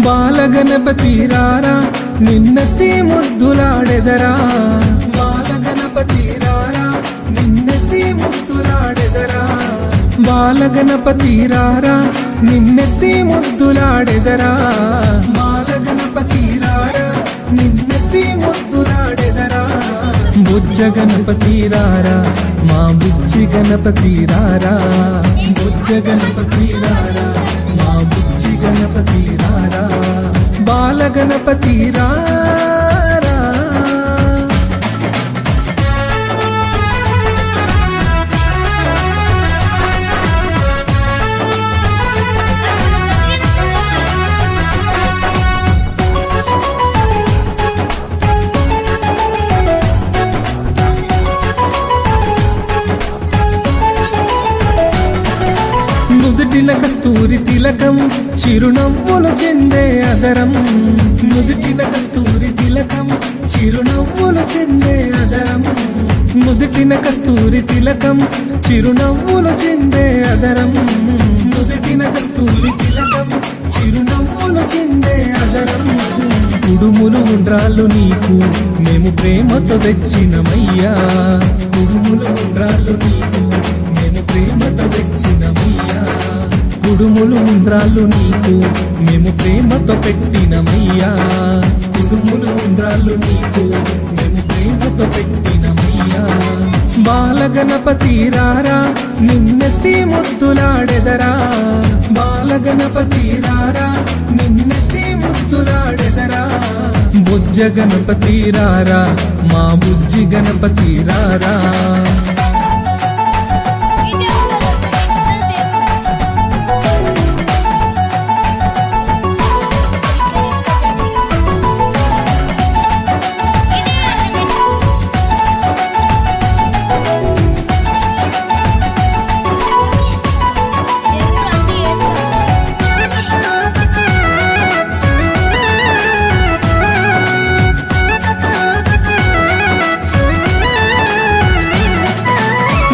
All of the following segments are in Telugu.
బాలగణపతి రారా నిన్నెత్తి ముద్దులాడెదరా బాలగణపతి రారా నిన్నెత్తి ముద్దులాడెదరా బాలగణపతి రారా నిన్నెత్తి ముద్దులాడెదరా బాలగణపతి రారా నిన్నెత్తి ముద్దులాడెదరా బుజ్జ గణపతి రారా మా బుజ్జి గణపతి రారా బుజ్జ గణపతి రారా మా బుజ్జి గణపతి రారా బాలగణపతి రారా నుదుటిన కస్తూరి తిలకం చిరునవ్వులు చెందే అదరం నుదుటిన కస్తూరి తిలకం చిరునవ్వులు చెందే అదరం నుదుటిన కస్తూరి తిలకం చిరునవ్వులు చెందే అదరం నుదుటిన కస్తూరి తిలకం చిరునవ్వులు చెందే అదరం కుడుములు ఉండ్రాళ్ళు నీకు మేము ప్రేమతో తెచ్చినమయ్యా కుడుములు ఉండ్రాళ్ళు నీకు మేము ప్రేమతో తెచ్చినమయ్యా కుడుములు ఉండ్రాళ్ళు నీకు మేము ప్రేమతో పెట్టినమయ్యా కుడుములు ఉండ్రాళ్ళు నీకు మేము ప్రేమతో పెట్టినమయ్యా బాలగణపతి రారా నిన్నెత్తి ముద్దులాడెదరా బాలగణపతి రారా నిన్నెత్తి ముద్దులాడెదరా బుజ్జ గణపతి రారా మా బుజ్జి గణపతి రారా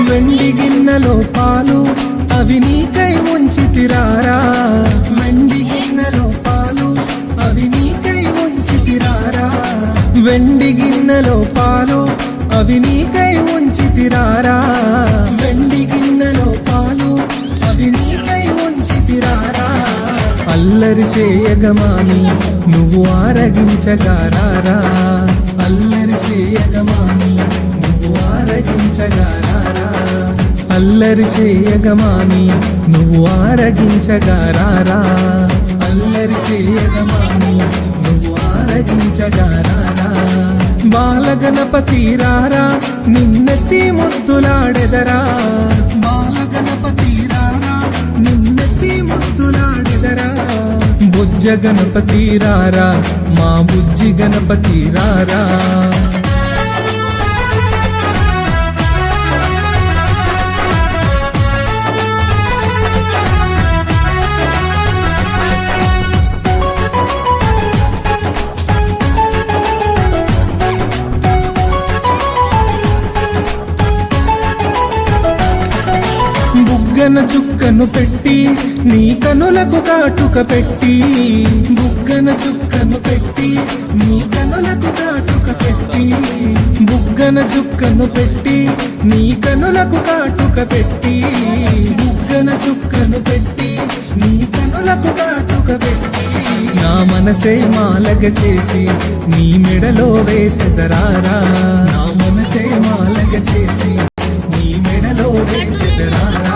వెండి గిన్నెలో పాలు అవి నీకై ఉంచితిరారా వెండి గిన్నెలో పాలు అవి నీకై ఉంచితిరారా వెండి గిన్నెలో పాలు అవి నీకై ఉంచితిరారా వెండి గిన్నెలో పాలు అవి నీకై ఉంచితిరారా అల్లరి చేయగమాని నువ్వు ఆరగించగారారా అల్లరి చేయగమాని నువ్వు ఆరగించగారారా అల్లరి చేయగమాని నువ్వు ఆరగించగారారా అల్లరి చేయగమాని నువ్వు ఆరగించగారారా బాలగణపతి రారా నిన్నెత్తి ముద్దులాడెదరా బాలగణపతి రారా నిన్నెత్తి ముద్దులాడెదరా బుజ్జ గణపతి రారా మా బుజ్జి గణపతి రారా బుగ్గన చుక్కను పెట్టి నీ కనులకు కాటుక పెట్టి బుగ్గన చుక్కను పెట్టి నీ కనులకు కాటుక పెట్టి బుగ్గన చుక్కను పెట్టి నీ కనులకు కాటుక పెట్టి బుగ్గన చుక్కను పెట్టి నీ కనులకు కాటుక పెట్టి నా మనసే మాలగ చేసి నీ మెడలో వేసెదరారా నా మనసే మాలగ చేసి నీ మెడలో వేసెదరారా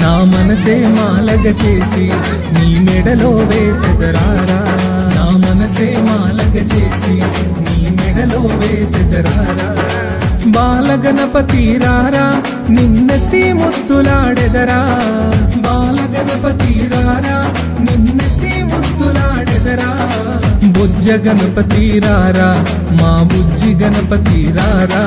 నా మనసే మాలగ చేసి నీ మెడలో వేసెదరారా నా మనసే మాలగ చేసి నీ మెడలో వేసెదరారా బాలగణపతి రారా నిన్నెత్తి ముద్దులాడెదరా బాలగణపతి రారా నిన్నెత్తి ముద్దులాడెదరా బుజ్జ గణపతి రారా మా బుజ్జి గణపతి రారా